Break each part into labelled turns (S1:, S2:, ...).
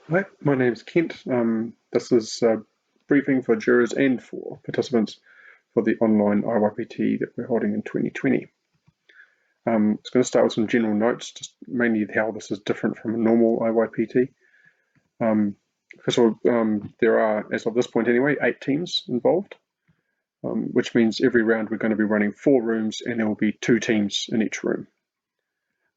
S1: Hi, my name is Kent. This is a briefing for jurors and for participants for the online IYPT that we're holding in 2020. It's going to start with some general notes, just mainly how this is different from a normal IYPT. First of all, there are, as of this point anyway, 8 teams involved, which means every round we're going to be running 4 rooms and there will be 2 teams in each room.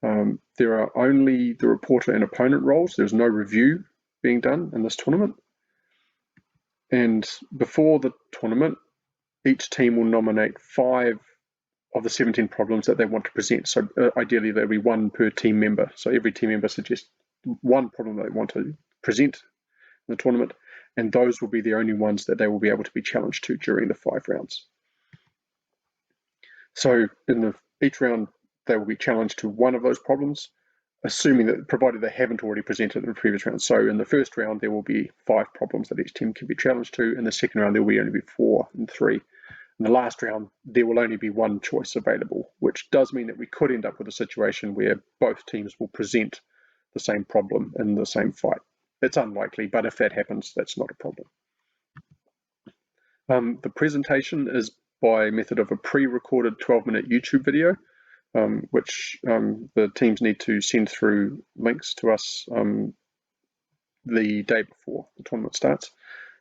S1: There are only the reporter and opponent roles. There's no review being done in this tournament. And before the tournament, each team will nominate 5 of the 17 problems that they want to present. So ideally, there'll be 1 per team member. So every team member suggests 1 problem that they want to present in the tournament, and those will be the only ones that they will be able to be challenged to during the 5 rounds. So in each round, they will be challenged to 1 of those problems, assuming that, provided they haven't already presented in the previous round. So in the first round, there will be 5 problems that each team can be challenged to. In the second round, there will only be 4 and 3. In the last round, there will only be 1 choice available, which does mean that we could end up with a situation where both teams will present the same problem in the same fight. It's unlikely, but if that happens, that's not a problem. The presentation is by method of a pre-recorded 12-minute YouTube video, which the teams need to send through links to us the day before the tournament starts,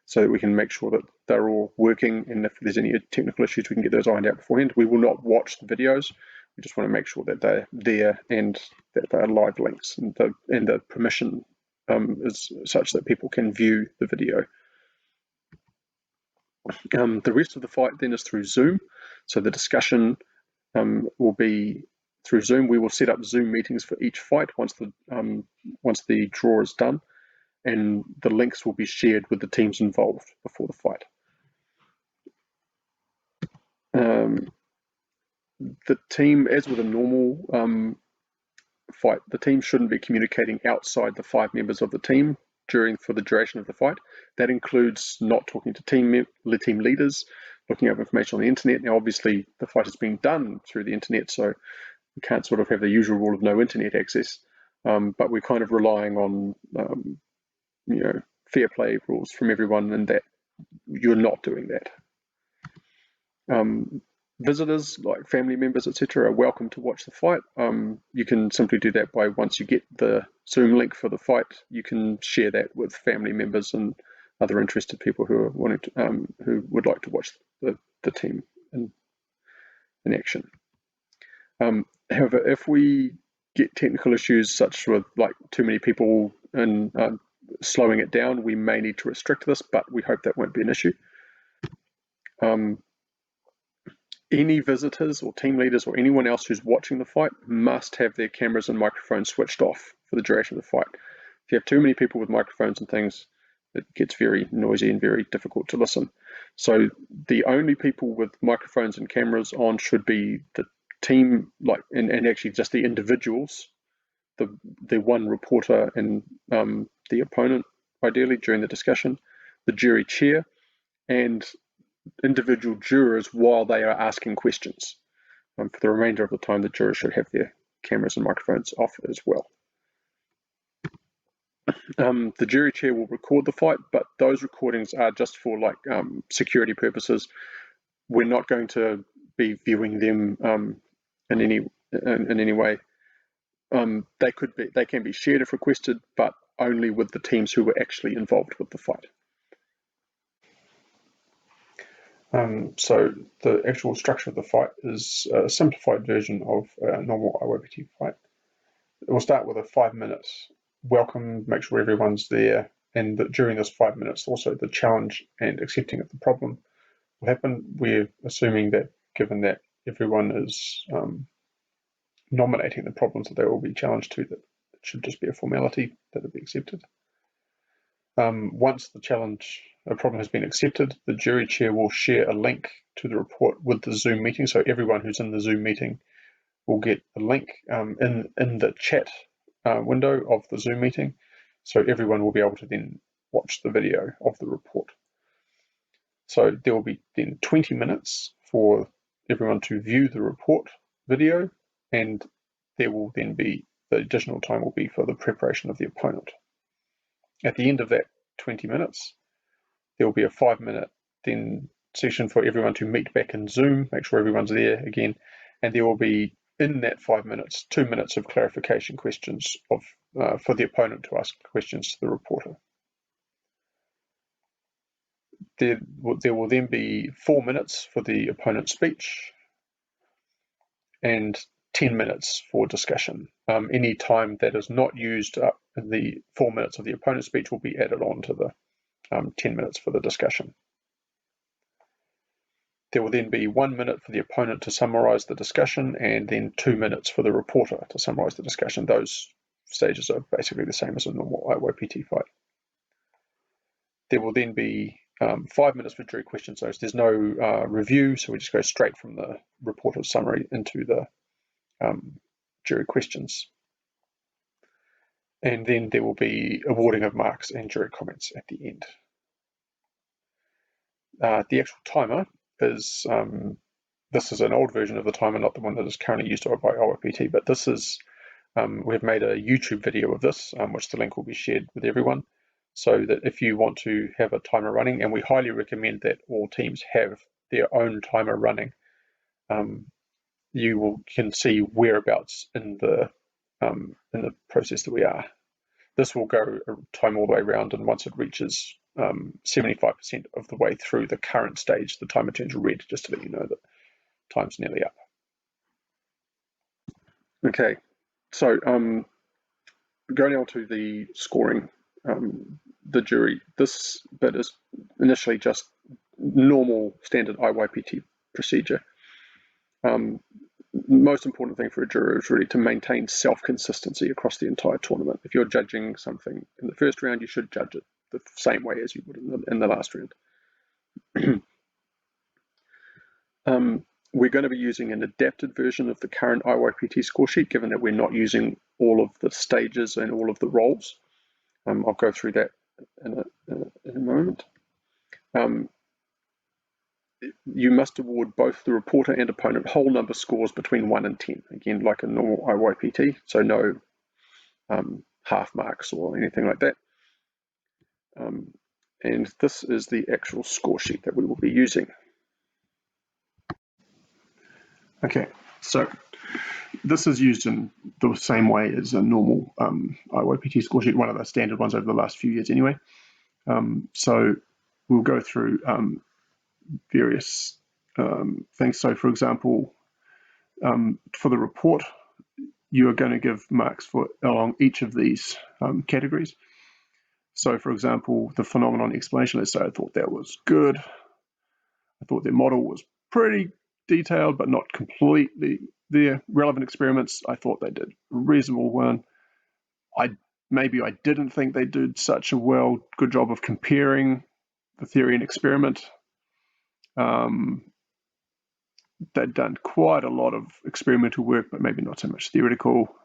S1: so that we can make sure that they're all working, and if there's any technical issues, we can get those ironed out beforehand. We will not watch the videos. We just want to make sure that they're there and that they're live links, and the permission is such that people can view the video. The rest of the fight then is through Zoom. So the discussion will be through Zoom. We will set up Zoom meetings for each fight once the draw is done, and the links will be shared with the teams involved before the fight. The team, as with a normal fight, the team shouldn't be communicating outside the 5 members of the team for the duration of the fight. That includes not talking to team leaders, looking up information on the internet. Now, obviously, the fight is being done through the internet, so we can't sort of have the usual rule of no internet access, but we're kind of relying on fair play rules from everyone, and that you're not doing that. Visitors, like family members, etc., are welcome to watch the fight. You can simply do that by, once you get the Zoom link for the fight, you can share that with family members and other interested people who are wanting to, who would like to watch the team in action. However, if we get technical issues such with like too many people and slowing it down, we may need to restrict this, but we hope that won't be an issue. Any visitors or team leaders or anyone else who's watching the fight must have their cameras and microphones switched off for the duration of the fight. If you have too many people with microphones and things, it gets very noisy and very difficult to listen. So the only people with microphones and cameras on should be the team, and actually just the individuals, the one reporter and the opponent, ideally, during the discussion, the jury chair, and individual jurors while they are asking questions. For the remainder of the time, the jurors should have their cameras and microphones off as well. The jury chair will record the fight, but those recordings are just for security purposes. We're not going to be viewing them in any way. They can be shared if requested, but only with the teams who were actually involved with the fight. So the actual structure of the fight is a simplified version of a normal IYPT fight. We'll start with a 5-minute welcome, make sure everyone's there, and that during this 5 minutes also the challenge and accepting of the problem will happen. We're assuming that, given that everyone is nominating the problems that they will be challenged to, that it should just be a formality that it be accepted. Once the problem has been accepted, the jury chair will share a link to the report with the Zoom meeting. So everyone who's in the Zoom meeting will get a link in the chat window of the Zoom meeting. So everyone will be able to then watch the video of the report. So there will be then 20 minutes for everyone to view the report video, and there will then be, the additional time will be for the preparation of the opponent. At the end of that 20 minutes, there will be a 5-minute then session for everyone to meet back in Zoom, make sure everyone's there again, and there will be, in that 5 minutes, 2 minutes of clarification questions for the opponent to ask questions to the reporter. There will then be 4 minutes for the opponent's speech and 10 minutes for discussion. Any time that is not used up in the 4 minutes of the opponent's speech will be added on to the 10 minutes for the discussion. There will then be 1 minute for the opponent to summarize the discussion and then 2 minutes for the reporter to summarize the discussion. Those stages are basically the same as a normal IYPT fight. There will then be 5 minutes for jury questions. So there's no review, so we just go straight from the reporter's summary into the jury questions. And then there will be awarding of marks and jury comments at the end. The actual timer is, this is an old version of the timer, not the one that is currently used by IYPT, but this is, we've made a YouTube video of this, which the link will be shared with everyone, so that if you want to have a timer running, and we highly recommend that all teams have their own timer running, you can see whereabouts in the process that we are. This will go time all the way around, and once it reaches 75% of the way through the current stage, the timer turns red, just to let you know that time's nearly up. Okay, so going on to the scoring, the jury, this bit is initially just normal standard IYPT procedure. Most important thing for a juror is really to maintain self-consistency across the entire tournament. If you're judging something in the first round, you should judge it the same way as you would in the last round. We're going to be using an adapted version of the current IYPT score sheet, given that we're not using all of the stages and all of the roles. I'll go through that in a moment. You must award both the reporter and opponent whole number scores between 1 and 10, again, like a normal IYPT, so no half marks or anything like that. And this is the actual score sheet that we will be using. Okay, so this is used in the same way as a normal IYPT score sheet, one of the standard ones over the last few years anyway. So we'll go through various things. So for example, for the report, you are going to give marks along each of these categories. So for example, the phenomenon explanation, let's say I thought that was good. I thought their model was pretty detailed, but not completely there. Relevant experiments, I thought they did a reasonable one. Maybe I didn't think they did such a good job of comparing the theory and experiment. They'd done quite a lot of experimental work, but maybe not so much theoretical.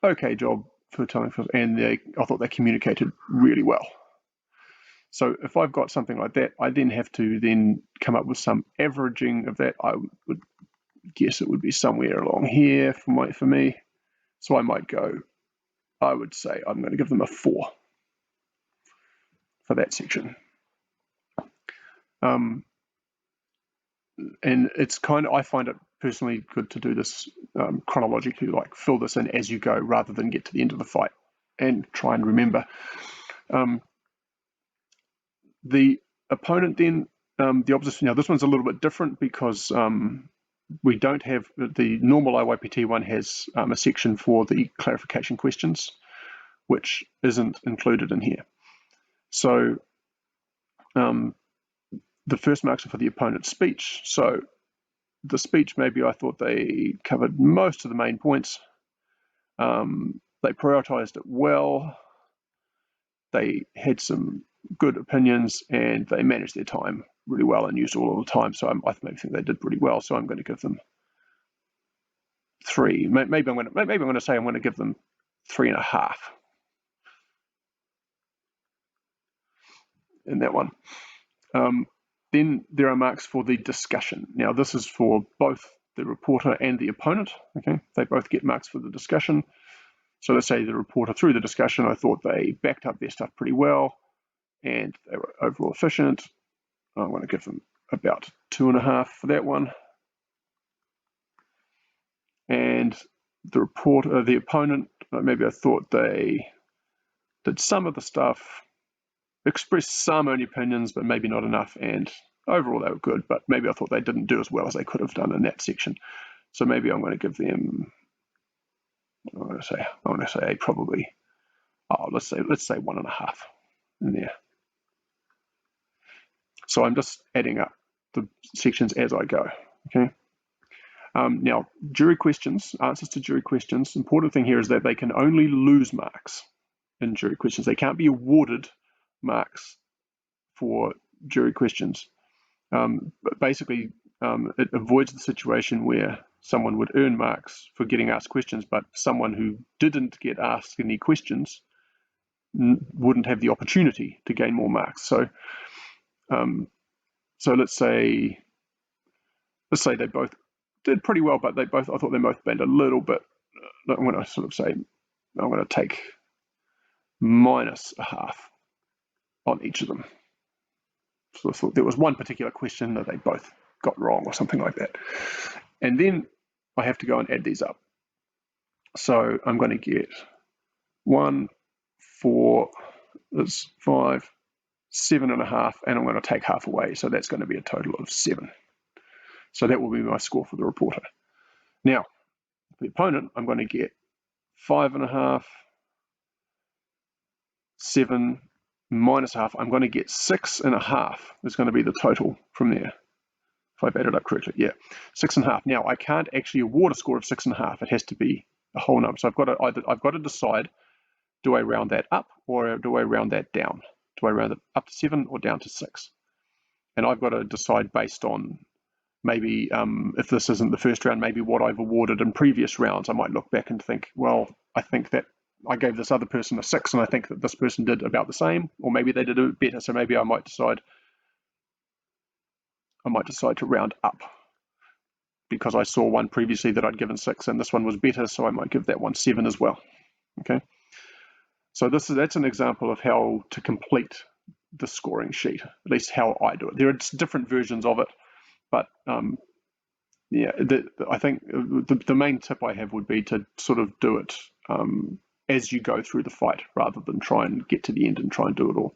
S1: Okay job for telling, and I thought they communicated really well. So if I've got something like that, I then have to then come up with some averaging of that. I would guess it would be somewhere along here for me. So I might go, I would say I'm going to give them a 4 for that section. And it's I find it personally good to do this chronologically, like fill this in as you go, rather than get to the end of the fight and try and remember. The opponent then, the opposition, now this one's a little bit different because we don't have, the normal IYPT one has a section for the clarification questions, which isn't included in here. So the first marks are for the opponent's speech. So the speech, maybe I thought they covered most of the main points. They prioritized it well. They had some good opinions and they managed their time really well and used all of the time. So I maybe think they did pretty well. So I'm going to give them 3. Maybe I'm going to say I'm going to give them 3.5 in that one. Then there are marks for the discussion. Now this is for both the reporter and the opponent. Okay, they both get marks for the discussion. So let's say the reporter, through the discussion, I thought they backed up their stuff pretty well and they were overall efficient. I'm going to give them about 2.5 for that one. And the reporter, the opponent, maybe I thought they did some of the stuff, expressed some only opinions, but maybe not enough, and overall they were good, but maybe I thought they didn't do as well as they could have done in that section. So maybe I'm going to give them, I'm going to say probably, let's say 1.5 in there. So I'm just adding up the sections as I go. Okay. Now, jury questions, answers to jury questions. The important thing here is that they can only lose marks in jury questions. They can't be awarded marks for jury questions. But basically, it avoids the situation where someone would earn marks for getting asked questions, but someone who didn't get asked any questions wouldn't have the opportunity to gain more marks. So, so let's say they both did pretty well, but I thought they both bent a little bit. I'm going to sort of say, I'm going to take -0.5 on each of them. So I thought there was one particular question that they both got wrong or something like that. And then I have to go and add these up. So I'm going to get 1, 4, that's 5, 7.5, and I'm going to take half away. So that's going to be a total of 7. So that will be my score for the reporter. Now, for the opponent, I'm going to get 5.5, 7, -0.5. I'm going to get 6.5 is going to be the total from there. If I've added up correctly, yeah, 6.5. Now, I can't actually award a score of 6.5. It has to be a whole number. So I've got to decide, do I round that up or do I round that down? Do I round it up to 7 or down to 6? And I've got to decide based on maybe if this isn't the first round, maybe what I've awarded in previous rounds. I might look back and think, well, I think that I gave this other person a 6 and I think that this person did about the same, or maybe they did a bit better. So maybe I might decide to round up because I saw one previously that I'd given 6 and this one was better, so I might give that one 7 as well. Okay. So that's an example of how to complete the scoring sheet, at least how I do it. There are different versions of it, but yeah, I think the main tip I have would be to sort of do it as you go through the fight, rather than try and get to the end and try and do it all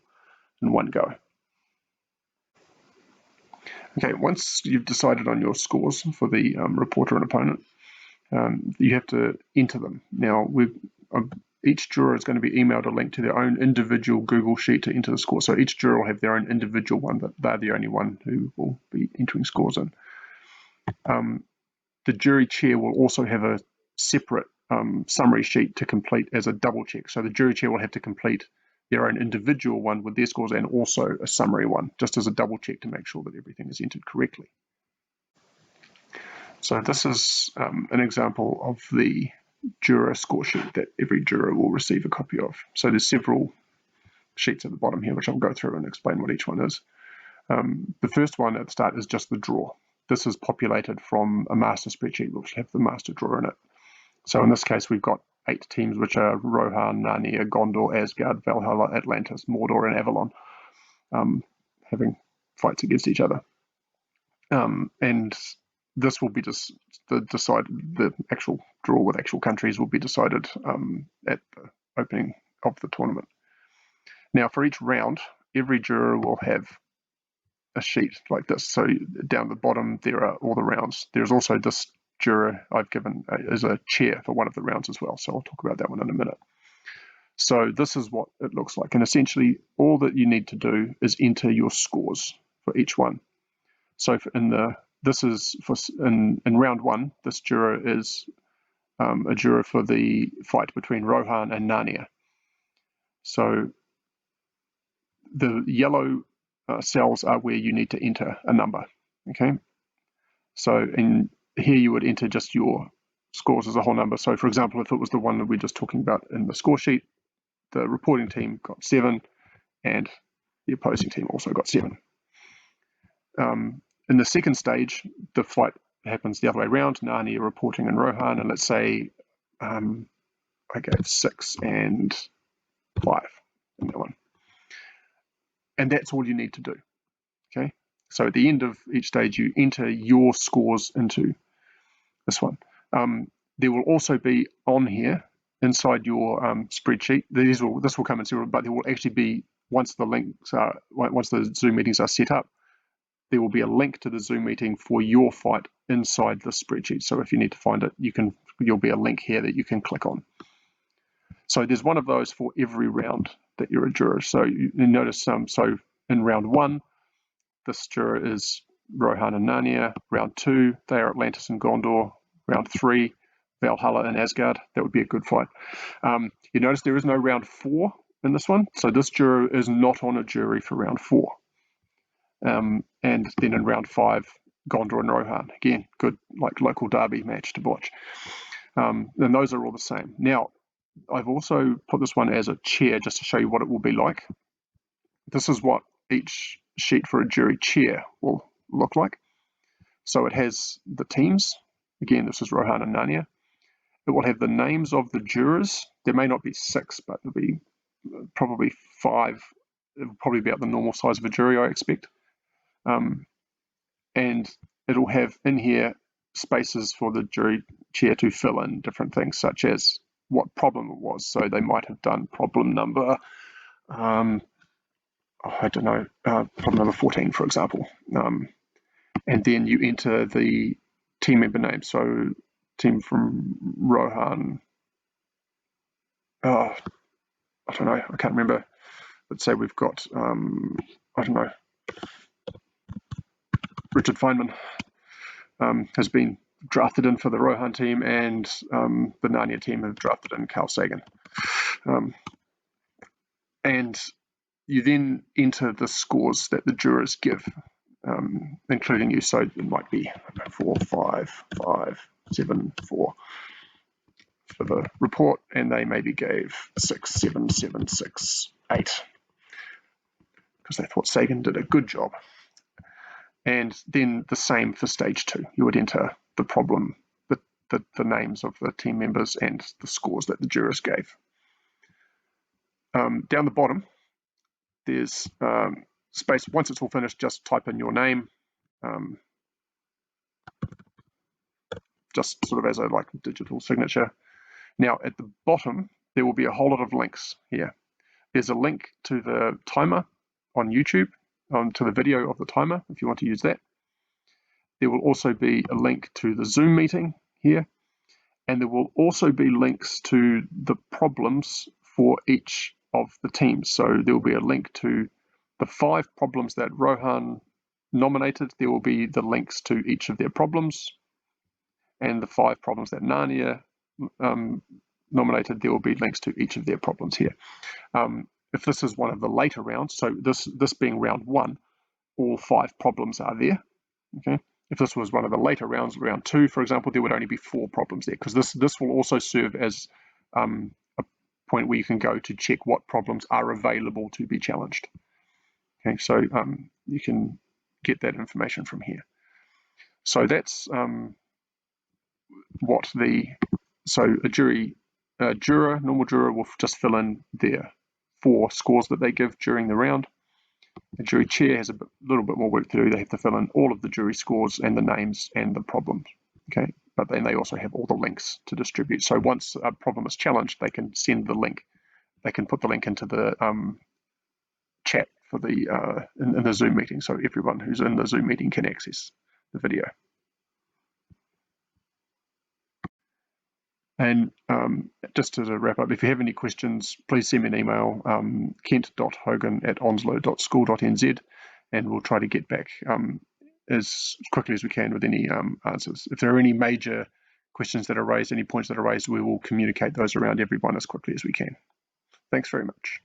S1: in one go. Okay, once you've decided on your scores for the reporter and opponent, you have to enter them. Now, each juror is going to be emailed a link to their own individual Google Sheet to enter the score. So each juror will have their own individual one, that they're the only one who will be entering scores in. The jury chair will also have a separate summary sheet to complete as a double check. So the jury chair will have to complete their own individual one with their scores and also a summary one, just as a double check to make sure that everything is entered correctly. So this is an example of the juror score sheet that every juror will receive a copy of. So there's several sheets at the bottom here, which I'll go through and explain what each one is. The first one at the start is just the draw. This is populated from a master spreadsheet, which have the master draw in it. So in this case, we've got 8 teams, which are Rohan, Narnia, Gondor, Asgard, Valhalla, Atlantis, Mordor, and Avalon, having fights against each other. And this will be the actual draw with actual countries will be decided at the opening of the tournament. Now, for each round, every juror will have a sheet like this. So down the bottom, there are all the rounds. There's also this juror I've given as a chair for one of the rounds as well. So I'll talk about that one in a minute. So this is what it looks like. And essentially, all that you need to do is enter your scores for each one. So in round 1, this juror is a juror for the fight between Rohan and Narnia. So the yellow cells are where you need to enter a number. Okay. So here you would enter just your scores as a whole number. So for example, if it was the one that we're just talking about in the score sheet, the reporting team got 7 and the opposing team also got 7. In the second stage, the fight happens the other way around, Narnia reporting and Rohan, and let's say, I I gave 6 and 5 in that one. And that's all you need to do. Okay. So at the end of each stage, you enter your scores into this one. There will also be on here inside your spreadsheet. This will come in several, but there will actually be, once the Zoom meetings are set up, there will be a link to the Zoom meeting for your fight inside the spreadsheet. So if you need to find it, you'll be a link here that you can click on. So there's one of those for every round that you're a juror. So you notice, so in round 1, this juror is Rohan and Narnia. Round 2, they are Atlantis and Gondor. Round 3, Valhalla and Asgard. That would be a good fight. You notice there is no round 4 in this one. So this juror is not on a jury for round 4. And then in round 5, Gondor and Rohan. Again, good like local derby match to watch. And those are all the same. Now, I've also put this one as a chair just to show you what it will be like. This is what each sheet for a jury chair will look like. So it has the teams. Again, this is Rohan and Narnia. It will have the names of the jurors. There may not be 6, but there'll be probably 5. It'll probably be about the normal size of a jury, I expect. And it'll have in here spaces for the jury chair to fill in different things, such as what problem it was. So they might have done problem number, I don't know, problem number 14, for example. And then you enter the team member name. So team from Rohan, I don't know, I can't remember. Let's say we've got, I don't know, Richard Feynman has been drafted in for the Rohan team, and the Narnia team have drafted in Carl Sagan. And you then enter the scores that the jurors give, including you. So it might be 4, 5, 5, 7, 4 for the report, and they maybe gave 6, 7, 7, 6, 8 because they thought Sagan did a good job. And then the same for stage 2. You would enter the problem, the names of the team members and the scores that the jurors gave. Down the bottom, there's space. Once it's all finished, just type in your name, just sort of as a like digital signature. Now at the bottom, there will be a whole lot of links here. There's a link to the timer on YouTube, to the video of the timer if you want to use that. There will also be a link to the Zoom meeting here, and there will also be links to the problems for each of the teams. So there will be a link to the 5 problems that Rohan nominated. There will be the links to each of their problems, and the 5 problems that Narnia nominated, there will be links to each of their problems here. If this is one of the later rounds, so this being round 1, all 5 problems are there. Okay. If this was one of the later rounds, round 2, for example, there would only be 4 problems there, because this will also serve as a point where you can go to check what problems are available to be challenged. Okay, so you can get that information from here. So that's so a normal juror will just fill in their 4 scores that they give during the round. The jury chair has a little bit more work to do. They have to fill in all of the jury scores and the names and the problems. Okay, but then they also have all the links to distribute. So once a problem is challenged, they can send the link. They can put the link into the chat for the in the Zoom meeting, so everyone who's in the Zoom meeting can access the video. And just to wrap up, if you have any questions, please send me an email, kent.hogan@onslow.school.nz, and we'll try to get back as quickly as we can with any answers. If there are any major questions that are raised, any points that are raised, we will communicate those around everyone as quickly as we can. Thanks very much.